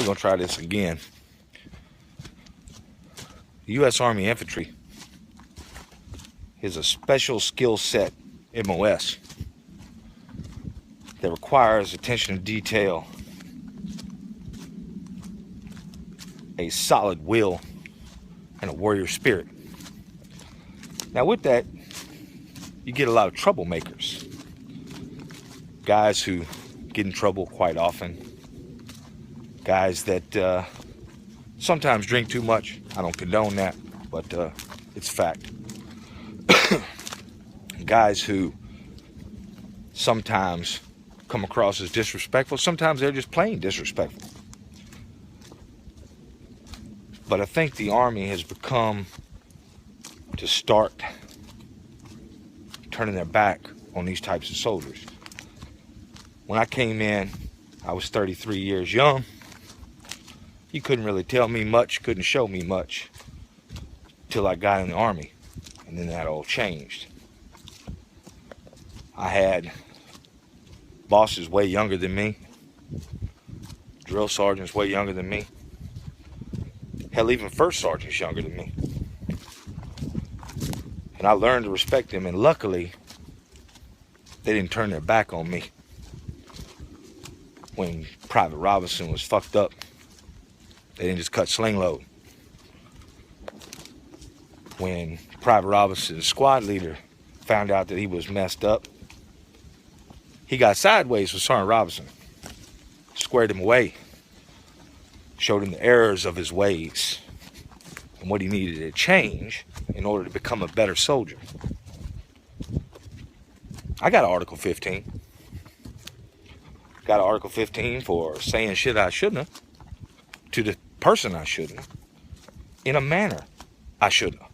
We're going to try this again. The U.S. Army Infantry is a special skill set MOS that requires attention to detail, a solid will, and a warrior spirit. Now with that, you get a lot of troublemakers. Guys who get in trouble quite often. Guys that sometimes drink too much. I don't condone that, but it's a fact. Guys who sometimes come across as disrespectful. Sometimes they're just plain disrespectful. But I think the Army has become to start turning their back on these types of soldiers. When I came in, I was 33 years young. You couldn't really tell me much, couldn't show me much till I got in the Army. And then that all changed. I had bosses way younger than me, drill sergeants way younger than me, hell, even first sergeants younger than me. And I learned to respect them, and luckily, they didn't turn their back on me. When Private Robinson was fucked up, they didn't just cut sling load. When Private Robinson's squad leader found out that he was messed up, he got sideways with Sarnt Robinson, squared him away, showed him the errors of his ways and what he needed to change in order to become a better soldier. I got an Article 15. Got an Article 15 for saying shit I shouldn't have to the person I shouldn't have in a manner I shouldn't have.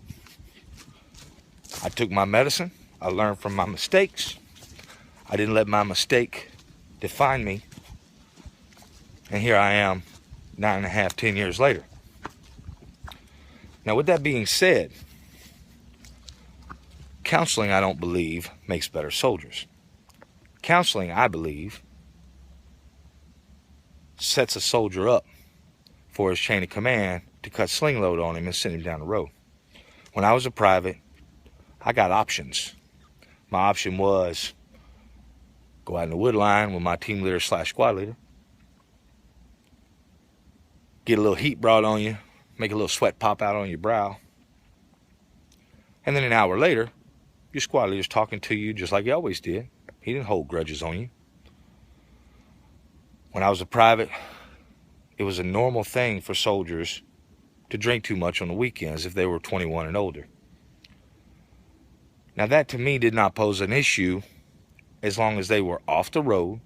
I took my medicine. I learned from my mistakes. I didn't let my mistake define me. And here I am, 9.5, 10 years later. Now, with that being said, counseling, I don't believe, makes better soldiers. Counseling, I believe, sets a soldier up for his chain of command to cut sling load on him and send him down the road. When I was a private, I got options. My option was go out in the wood line with my team leader / squad leader, get a little heat brought on you, make a little sweat pop out on your brow, and then an hour later, your squad leader's talking to you just like he always did. He didn't hold grudges on you. When I was a private, it was a normal thing for soldiers to drink too much on the weekends if they were 21 and older. Now that to me did not pose an issue as long as they were off the road,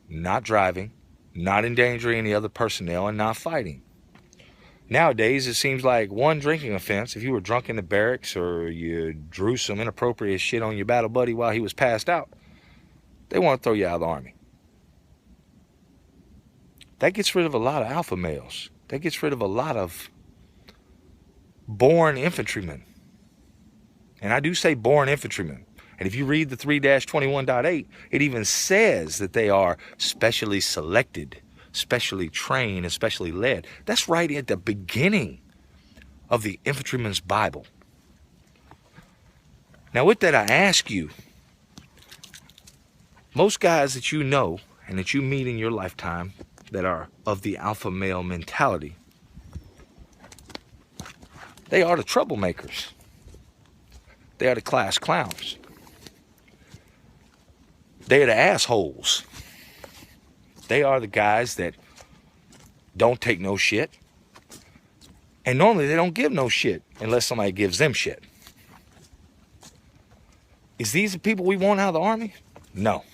not driving, not endangering any other personnel, and not fighting. Nowadays, it seems like one drinking offense, if you were drunk in the barracks or you drew some inappropriate shit on your battle buddy while he was passed out, they want to throw you out of the Army. That gets rid of a lot of alpha males. That gets rid of a lot of born infantrymen. And I do say born infantrymen. And if you read the 3-21.8, it even says that they are specially selected, specially trained, and specially led. That's right at the beginning of the infantryman's Bible. Now with that, I ask you, most guys that you know and that you meet in your lifetime that are of the alpha male mentality, they are the troublemakers. They are the class clowns. They are the assholes. They are the guys that don't take no shit. And normally they don't give no shit unless somebody gives them shit. Is these the people we want out of the Army? No.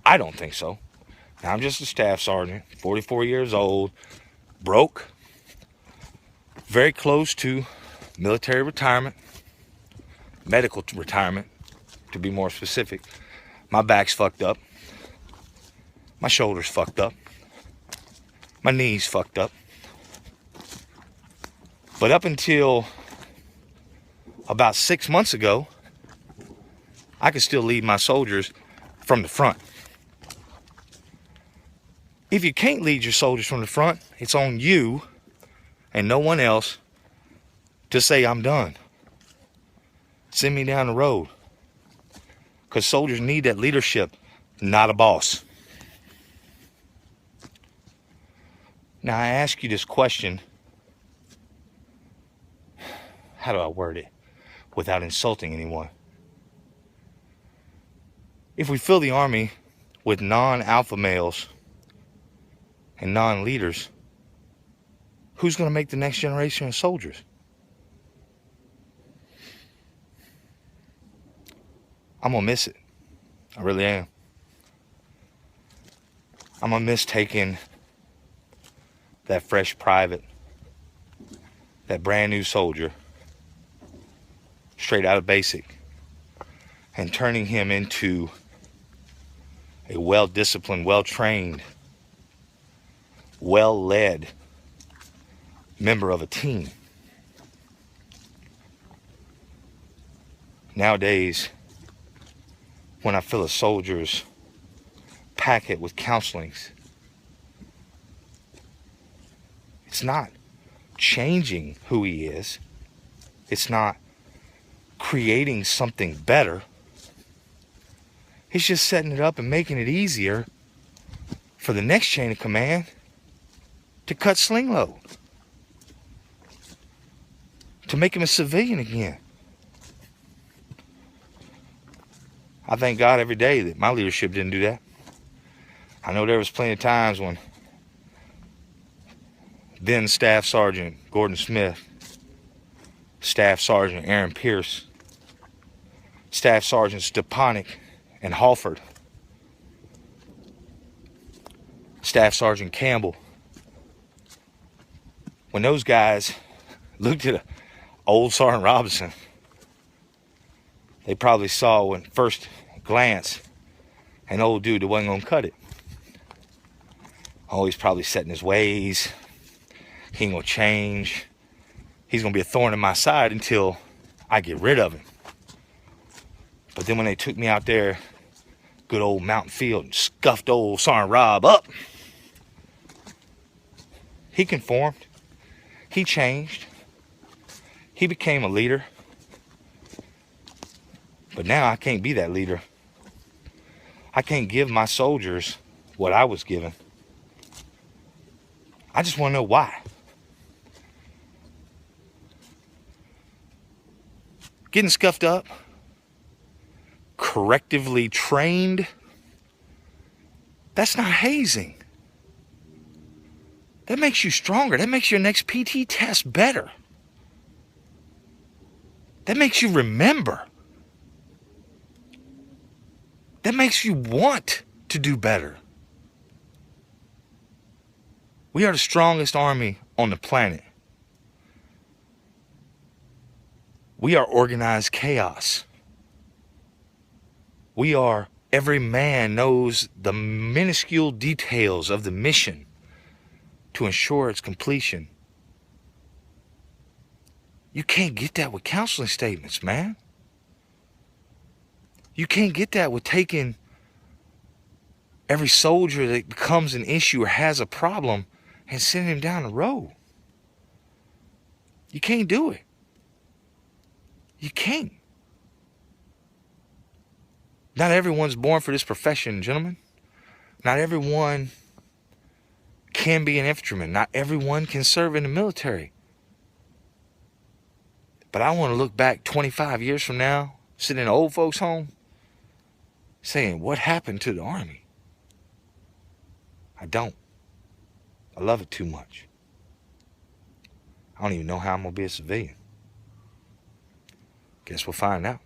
I don't think so. Now, I'm just a staff sergeant, 44 years old, broke, very close to military retirement, medical retirement, to be more specific. My back's fucked up. My shoulder's fucked up. My knees fucked up. But up until about 6 months ago, I could still lead my soldiers from the front. If you can't lead your soldiers from the front, it's on you and no one else to say, I'm done. Send me down the road. Because soldiers need that leadership, not a boss. Now I ask you this question. How do I word it without insulting anyone? If we fill the army with non-alpha males and non-leaders, who's going to make the next generation of soldiers? I'm going to miss it. I really am. I'm going to miss taking that fresh private, that brand new soldier, straight out of basic, and turning him into a well-disciplined, well-trained, well-led member of a team. Nowadays, when I fill a soldier's packet with counselings, it's not changing who he is. It's not creating something better. It's just setting it up and making it easier for the next chain of command to cut sling load, to make him a civilian again. I thank God every day that my leadership didn't do that. I know there was plenty of times when then Staff Sergeant Gordon Smith, Staff Sergeant Aaron Pierce, Staff Sergeant Stepanek and Halford, Staff Sergeant Campbell, when those guys looked at old Sarnt Robinson, they probably saw at first glance an old dude that wasn't going to cut it. Oh, he's probably set in his ways. He ain't going to change. He's going to be a thorn in my side until I get rid of him. But then when they took me out there, good old Mountain Field, and scuffed old Sarnt Rob up, he conformed. He changed. He became a leader. But now I can't be that leader. I can't give my soldiers what I was given. I just want to know why. Getting scuffed up, correctively trained, that's not hazing. That makes you stronger. That makes your next PT test better. That makes you remember. That makes you want to do better. We are the strongest army on the planet. We are organized chaos. We are, every man knows the minuscule details of the mission to ensure its completion. You can't get that with counseling statements, man. You can't get that with taking every soldier that becomes an issue or has a problem and sending him down the road. You can't do it. You can't. Not everyone's born for this profession, gentlemen. Not everyone can be an infantryman. Not everyone can serve in the military. But I want to look back 25 years from now, sitting in an old folks' home, saying, what happened to the Army? I don't. I love it too much. I don't even know how I'm going to be a civilian. Guess we'll find out.